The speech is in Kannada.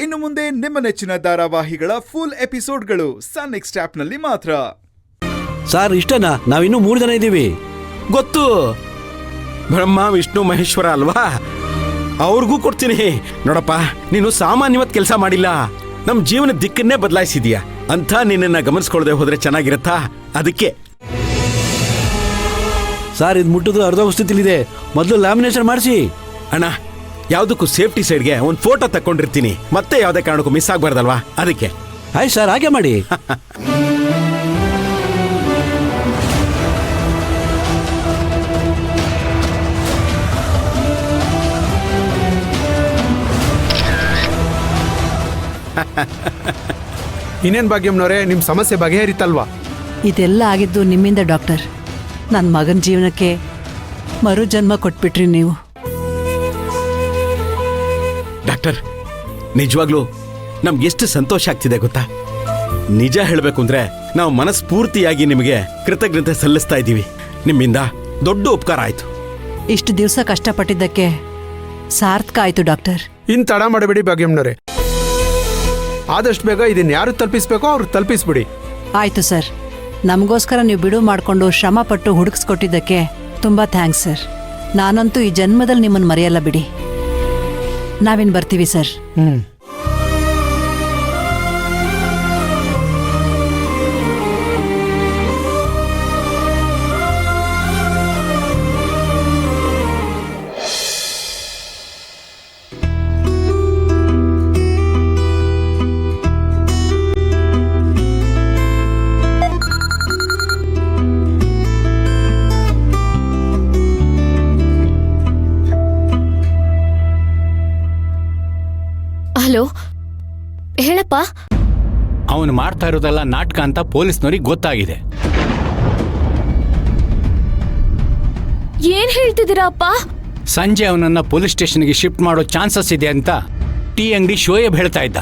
ಇನ್ನು ಮುಂದೆ ನಿಮ್ಮ ನೆಚ್ಚಿನ ಧಾರಾವಾಹಿಗಳ ಫುಲ್ ಎಪಿಸೋಡ್ಗಳು ಸನ್ ನೆಕ್ಸ್ಟ್ ಆಪ್ನಲ್ಲಿ ಮಾತ್ರ. ಸರ್ ಇಷ್ಟನಾ? ನಾವಿನ್ನೂ 3 ಜನ ಇದ್ದೀವಿ. ಗೊತ್ತು, ಬ್ರಹ್ಮ ವಿಷ್ಣು ಮಹೇಶ್ವರ ಅಲ್ವಾ, ಅವ್ರಿಗೂ ಕೊಡ್ತೀನಿ. ನೋಡಪ್ಪ, ನೀನು ಸಾಮಾನ್ಯವಾದ ಕೆಲಸ ಮಾಡಿಲ್ಲ, ನಮ್ಮ ಜೀವನ ದಿಕ್ಕನ್ನೇ ಬದಲಾಯಿಸಿದೀಯ ಅಂತ ನಿನ್ನನ್ನು ಗಮನಿಸ್ಕೊಳ್ದೆ ಹೋದ್ರೆ ಚೆನ್ನಾಗಿರತ್ತಾ? ಅದಕ್ಕೆ ಸರ್ ಇದು ಮುಟ್ಟಿದ್ರು ಅರ್ಧೋಗಸ್ಥಿತಿಲಿದೆ, ಮೊದಲು ಲ್ಯಾಮಿನೇಷನ್ ಮಾಡಿಸಿ. ಅಣ್ಣ, ಯಾವುದಕ್ಕೂ ಸೇಫ್ಟಿ ಸೈಡ್ಗೆ ಒಂದು ಫೋಟೋ ತಕ್ಕೊಂಡಿರ್ತೀನಿ, ಮತ್ತೆ ಯಾವುದೇ ಕಾರಣಕ್ಕೂ ಮಿಸ್ ಆಗಬಾರ್ದಲ್ವಾ, ಅದಕ್ಕೆ. ಆಯ್ತು ಸರ್, ಹಾಗೆ ಮಾಡಿ. ಇನ್ನೇನ್ ಭಾಗ್ಯಮ್ನವರೇ, ನಿಮ್ ಸಮಸ್ಯೆ ಬಗೆಹರಿತಲ್ವಾ? ಇದೆಲ್ಲ ಆಗಿದ್ದು ನಿಮ್ಮಿಂದ ಡಾಕ್ಟರ್. ನನ್ನ ಮಗನ ಜೀವನಕ್ಕೆ ಮರು ಜನ್ಮ ಕೊಟ್ಬಿಟ್ರಿ ನೀವು. ಡಾಕ್ಟರ್, ನಿಜವಾಗ್ಲೂ ನಮ್ಗೆ ಎಷ್ಟು ಸಂತೋಷ ಆಗ್ತಿದೆ ಗೊತ್ತಾ? ನಿಜ ಹೇಳಬೇಕು ಅಂದ್ರೆ ನಾವು ಮನಸ್ಫೂರ್ತಿಯಾಗಿ ನಿಮಗೆ ಕೃತಜ್ಞತೆ ಸಲ್ಲಿಸ್ತಾ ಇದ್ದೀವಿ. ನಿಮ್ಮಿಂದ ದೊಡ್ಡ ಉಪಕಾರ ಆಯ್ತು. ಇಷ್ಟು ದಿವಸ ಕಷ್ಟಪಟ್ಟಿದ್ದಕ್ಕೆ ಸಾರ್ಥಕ ಆಯ್ತು ಡಾಕ್ಟರ್. ಇನ್ ತಡ ಮಾಡಬೇಡಿ ಭಾಗ್ಯಮ್ನವರೇ, ಆದಷ್ಟು ಬೇಗ ಇದನ್ನ ಯಾರು ತಲುಪಿಸ್ಬೇಕೋ ಅವ್ರು ತಲುಪಿಸ್ಬಿಡಿ. ಆಯ್ತು ಸರ್, ನಮಗೋಸ್ಕರ ನೀವು ಬಿಡುವು ಮಾಡಿಕೊಂಡು ಶ್ರಮ ಪಟ್ಟು ಹುಡುಕಿಸ್ಕೊಟ್ಟಿದ್ದಕ್ಕೆ ತುಂಬಾ ಥ್ಯಾಂಕ್ಸ್ ಸರ್. ನಾನಂತೂ ಈ ಜನ್ಮದಲ್ಲಿ ನಿಮ್ಮನ್ನು ಮರೆಯಲ್ಲ ಬಿಡಿ. ನಾವಿನ್ ಬರ್ತೀವಿ ಸರ್. ಹಲೋ, ಹೇಳಪ್ಪ. ಅವನು ಮಾಡ್ತಾ ಇರೋದೆಲ್ಲ ನಾಟಕ ಅಂತ ಪೊಲೀಸ್ನವ್ರಿಗೆ ಗೊತ್ತಾಗಿದೆ. ಏನ್ ಹೇಳ್ತಿದ್ದೀರಾ ಅಪ್ಪ? ಸಂಜೆ ಅವನನ್ನ ಪೊಲೀಸ್ ಸ್ಟೇಷನ್ಗೆ ಶಿಫ್ಟ್ ಮಾಡೋ ಚಾನ್ಸಸ್ ಇದೆ ಅಂತ ಟೀ ಅಂಗಡಿ ಶೋಯಬ್ ಹೇಳ್ತಾ ಇದ್ದ.